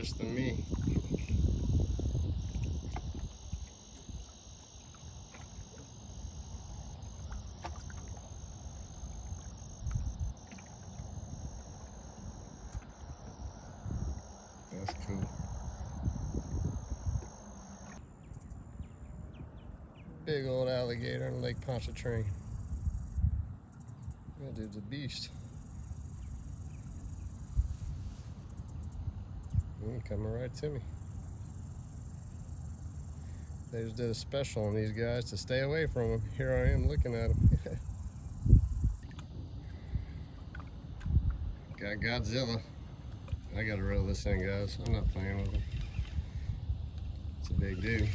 fish than me. That's cool. Big old alligator in Lake Pontchartrain. That dude's a beast. Coming right to me. They just did a special on these guys to stay away from them. Here I am looking at them. Got Godzilla. I gotta reel this in, guys. I'm not playing with him. It's a big dude.